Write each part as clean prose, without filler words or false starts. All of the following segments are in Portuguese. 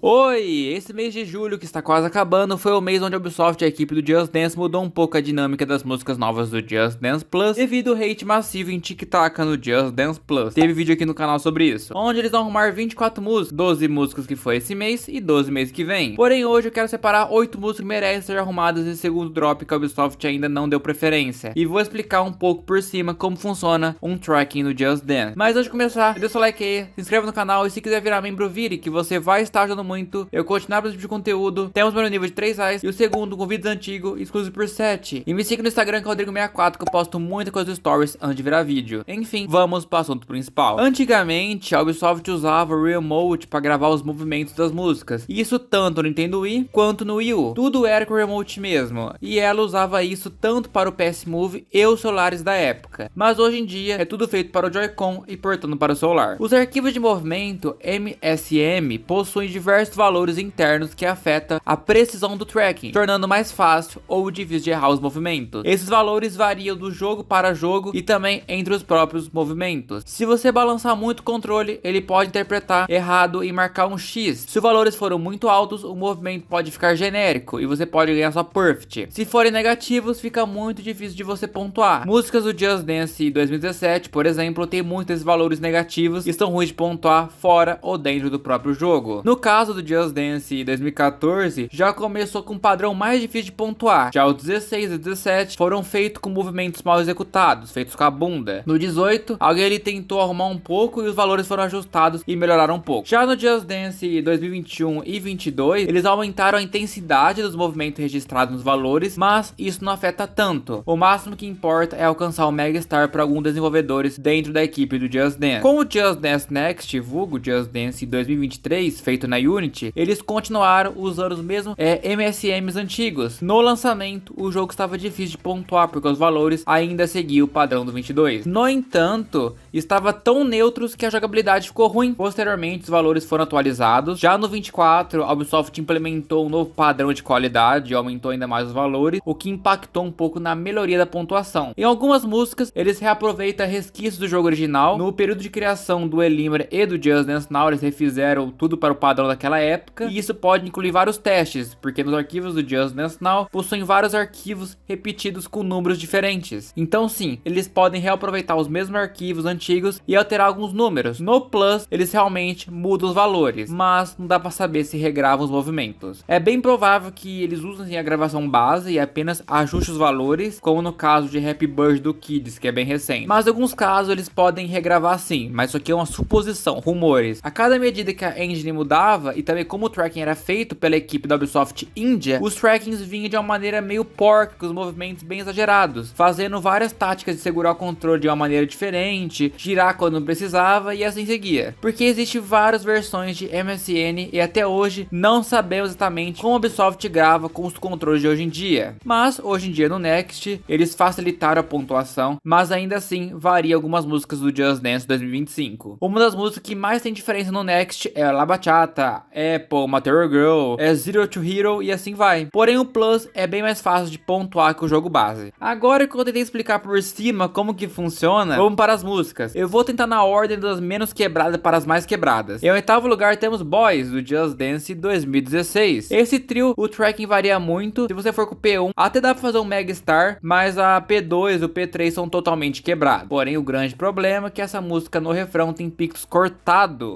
Oi! Esse mês de julho, que está quase acabando, foi o mês onde a Ubisoft e a equipe do Just Dance mudou um pouco a dinâmica das músicas novas do Just Dance Plus devido ao hate massivo em TikTok no Just Dance Plus. Teve vídeo aqui no canal sobre isso, onde eles vão arrumar 24 músicas, 12 músicas que foi esse mês e 12 mês que vem. Porém, hoje eu quero separar 8 músicas que merecem ser arrumadas nesse segundo drop que a Ubisoft ainda não deu preferência. E vou explicar um pouco por cima como funciona um tracking no Just Dance. Mas antes de começar, deixa o like aí, se inscreva no canal e se quiser virar membro, vire, que você vai estar ajudando muito eu continuar para esse tipo de conteúdo. Temos meu nível de 3 reais e o segundo com vídeos antigos exclusivo por 7. E me siga no Instagram que é Rodrigo64, que eu posto muita coisa dos stories antes de virar vídeo. Enfim, vamos para o assunto principal. Antigamente, a Ubisoft usava o Remote para gravar os movimentos das músicas. E isso tanto no Nintendo Wii quanto no Wii U. Tudo era com o Remote mesmo. E ela usava isso tanto para o PS Move e os celulares da época. Mas hoje em dia é tudo feito para o Joy-Con e portando para o celular. Os arquivos de movimento MSM possuem diversos valores internos que afetam a precisão do tracking, tornando mais fácil ou difícil de errar os movimentos. Esses valores variam do jogo para jogo e também entre os próprios movimentos. Se você balançar muito o controle, ele pode interpretar errado e marcar um X. Se os valores forem muito altos, o movimento pode ficar genérico e você pode ganhar só perfect. Se forem negativos, fica muito difícil de você pontuar. Músicas do Just Dance 2017, por exemplo, tem muitos desses valores negativos e estão ruins de pontuar fora ou dentro do próprio jogo. No caso do Just Dance 2014, já começou com um padrão mais difícil de pontuar. Já os 16 e 17 foram feitos com movimentos mal executados, feitos com a bunda. No 18, alguém ali tentou arrumar um pouco e os valores foram ajustados e melhoraram um pouco. Já no Just Dance 2021 e 22, eles aumentaram a intensidade dos movimentos registrados nos valores, mas isso não afeta tanto. O máximo que importa é alcançar o Mega Star para alguns desenvolvedores dentro da equipe do Just Dance. Com o Just Dance Next, vulgo Just Dance 2023, feito na Unity, eles continuaram usando os mesmos MSMs antigos. No lançamento, o jogo estava difícil de pontuar porque os valores ainda seguiam o padrão do 22. No entanto, estava tão neutros que a jogabilidade ficou ruim. Posteriormente, os valores foram atualizados. Já no 24, a Ubisoft implementou um novo padrão de qualidade e aumentou ainda mais os valores, o que impactou um pouco na melhoria da pontuação. Em algumas músicas, eles reaproveitam resquícios do jogo original. No período de criação do Elimar e do Just Dance Now, eles refizeram tudo para o padrão daquela época, e isso pode incluir vários testes, porque nos arquivos do Just Dance Now possuem vários arquivos repetidos com números diferentes. Então sim, eles podem reaproveitar os mesmos arquivos antigos e alterar alguns números. No Plus, eles realmente mudam os valores, mas não dá para saber se regravam os movimentos. É bem provável que eles usem a gravação base e apenas ajustem os valores, como no caso de Happy Birthday do Kids, que é bem recente. Mas em alguns casos eles podem regravar sim, mas isso aqui é uma suposição, rumores. A cada medida que a engine mudava e também como o tracking era feito pela equipe da Ubisoft India, os trackings vinham de uma maneira meio porca, com os movimentos bem exagerados, fazendo várias táticas de segurar o controle de uma maneira diferente, girar quando não precisava e assim seguia. Porque existem várias versões de MSN e até hoje não sabemos exatamente como a Ubisoft grava com os controles de hoje em dia. Mas hoje em dia no Next, eles facilitaram a pontuação, mas ainda assim varia algumas músicas do Just Dance 2025. Uma das músicas que mais tem diferença no Next é La Bachata, Apple, Material Girl, Zero to Hero e assim vai. Porém o Plus é bem mais fácil de pontuar que o jogo base. Agora que eu tentei explicar por cima como que funciona, vamos para as músicas. Eu vou tentar na ordem das menos quebradas para as mais quebradas. Em oitavo lugar temos Boys, do Just Dance 2016. Esse trio, o tracking varia muito. Se você for com o P1, até dá para fazer um Mega Star, mas a P2 e o P3 são totalmente quebrados. Porém o grande problema é que essa música no refrão tem picos cortados.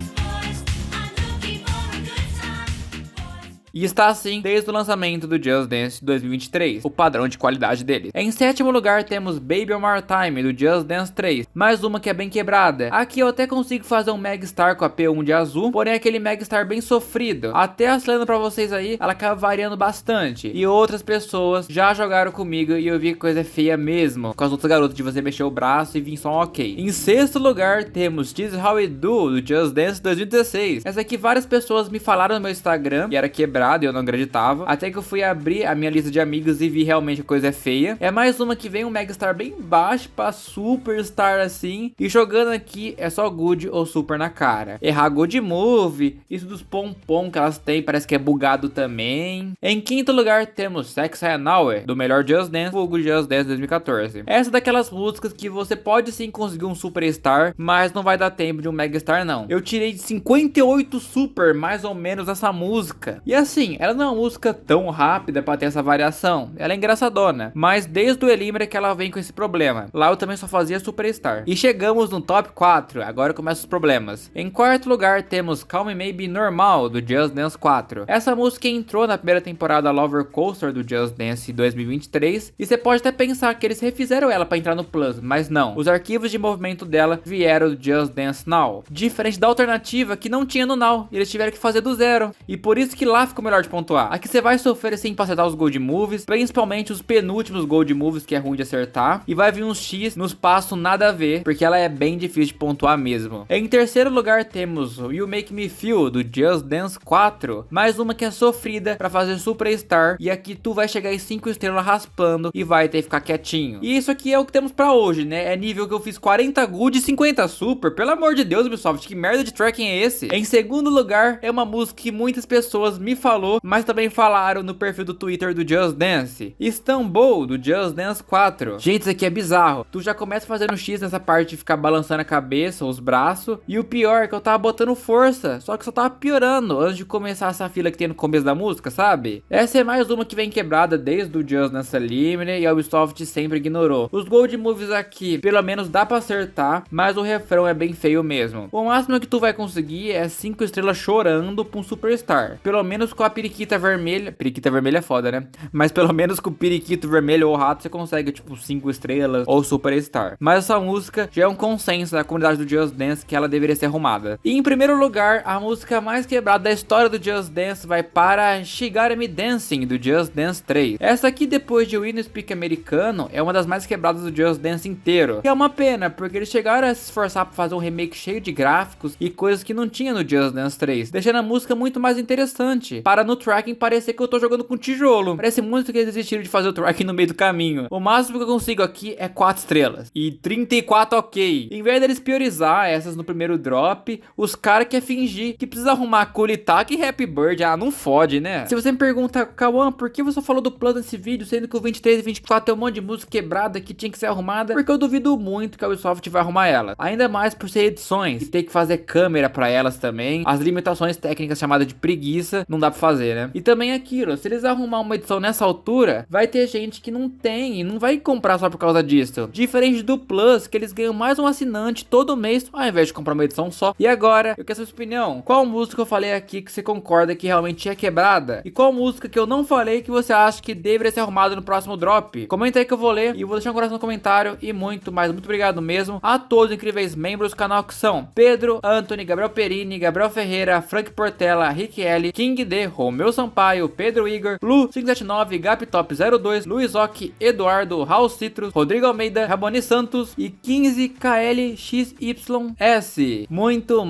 E está assim desde o lançamento do Just Dance 2023, o padrão de qualidade dele. Em sétimo lugar temos Baby One More Time, do Just Dance 3, mais uma que é bem quebrada. Aqui eu até consigo fazer um Mega Star com a P1 de azul, porém aquele Mega Star bem sofrido. Até acelerando pra vocês aí, ela acaba variando bastante. E outras pessoas já jogaram comigo e eu vi que coisa feia mesmo, com as outras garotas de você mexer o braço e vir só um ok. Em sexto lugar temos This How We Do, do Just Dance 2016. Essa aqui várias pessoas me falaram no meu Instagram e era quebrada. exagerado e eu não acreditava. Até que eu fui abrir a minha lista de amigos e vi realmente a coisa é feia. É mais uma que vem um Megastar bem baixo pra Superstar assim. E jogando aqui é só Good ou Super na cara. Errar Good Move, isso dos pompom que elas têm parece que é bugado também. Em quinto lugar temos Sex Now, do melhor Just Dance, Fogo Just Dance 2014. Essa é daquelas músicas que você pode sim conseguir um Superstar, mas não vai dar tempo de um Megastar não. Eu tirei de 58 Super, mais ou menos, essa música. E assim, ela não é uma música tão rápida pra ter essa variação. Ela é engraçadona, mas desde o Elimra que ela vem com esse problema. Lá eu também só fazia Superstar. E chegamos no top 4, agora começam os problemas. Em quarto lugar temos Calm Me Maybe Normal, do Just Dance 4. Essa música entrou na primeira temporada Lover Coaster do Just Dance 2023, e você pode até pensar que eles refizeram ela pra entrar no Plus, mas não. Os arquivos de movimento dela vieram do Just Dance Now. Diferente da alternativa que não tinha no Now, eles tiveram que fazer do zero. E por isso que lá ficou melhor de pontuar. Aqui você vai sofrer sim pra acertar os Gold Moves, principalmente os penúltimos Gold Moves que é ruim de acertar. E vai vir uns X nos passos nada a ver, porque ela é bem difícil de pontuar mesmo. Em terceiro lugar temos o You Make Me Feel, do Just Dance 4. Mais uma que é sofrida pra fazer Superstar. E aqui tu vai chegar em 5 estrelas raspando e vai ter que ficar quietinho. E isso aqui é o que temos pra hoje, né? É nível que eu fiz 40 Good e 50 Super. Pelo amor de Deus, Ubisoft, que merda de tracking é esse? Em segundo lugar, é uma música que muitas pessoas me falou, mas também falaram no perfil do Twitter do Just Dance. Istanbul, do Just Dance 4. Gente, isso aqui é bizarro. Tu já começa fazendo X nessa parte de ficar balançando a cabeça, os braços. E o pior é que eu tava botando força, só que só tava piorando antes de começar essa fila que tem no começo da música, sabe? Essa é mais uma que vem quebrada desde o Just Dance Elimine e a Ubisoft sempre ignorou. Os Gold Moves aqui, pelo menos dá pra acertar, mas o refrão é bem feio mesmo. O máximo que tu vai conseguir é 5 estrelas chorando pra um Superstar. Pelo menos com a periquita vermelha. Periquita vermelha é foda, né? Mas pelo menos com o periquito vermelho ou rato você consegue tipo 5 estrelas ou Superstar. Mas essa música já é um consenso da comunidade do Just Dance que ela deveria ser arrumada. E em primeiro lugar, a música mais quebrada da história do Just Dance vai para She Got Me Dancing, do Just Dance 3. Essa aqui, depois de We No Speak Americano, é uma das mais quebradas do Just Dance inteiro. E é uma pena, porque eles chegaram a se esforçar para fazer um remake cheio de gráficos e coisas que não tinha no Just Dance 3, deixando a música muito mais interessante, para no tracking parecer que eu tô jogando com tijolo. Parece muito que eles desistiram de fazer o tracking no meio do caminho. O máximo que eu consigo aqui é 4 estrelas. E 34 ok. Em vez deles priorizar essas no primeiro drop, os caras querem fingir que precisa arrumar Kulitaka e Happy Bird. Ah, não fode, né? Se você me pergunta, Kawan, por que você falou do plano nesse vídeo, sendo que o 23 e 24 tem um monte de música quebrada que tinha que ser arrumada? Porque eu duvido muito que a Ubisoft vai arrumar elas. Ainda mais por ser edições e ter que fazer câmera pra elas também. As limitações técnicas chamadas de preguiça, não dá pra fazer, né? E também aquilo, se eles arrumar uma edição nessa altura, vai ter gente que não tem e não vai comprar só por causa disso. Diferente do Plus, que eles ganham mais um assinante todo mês, ao invés de comprar uma edição só. E agora, eu quero saber sua opinião. Qual música eu falei aqui que você concorda que realmente é quebrada? E qual música que eu não falei que você acha que deveria ser arrumada no próximo drop? Comenta aí que eu vou ler e vou deixar um coração no comentário. E muito obrigado mesmo a todos os incríveis membros do canal que são Pedro, Anthony, Gabriel Perini, Gabriel Ferreira, Frank Portela, Rick L, King D, Romeu Sampaio, Pedro Igor, Lu 579, Gaptop02, Luiz Ock, Eduardo, Raul Citrus, Rodrigo Almeida, Raboni Santos e 15KLXYS. Muito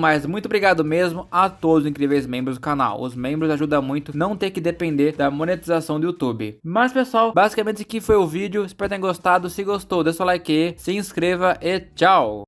obrigado mesmo a todos os incríveis membros do canal. Os membros ajudam muito não ter que depender da monetização do YouTube. Mas pessoal, basicamente esse aqui foi o vídeo. Espero que tenham gostado. Se gostou, deixa o like aí, se inscreva e tchau!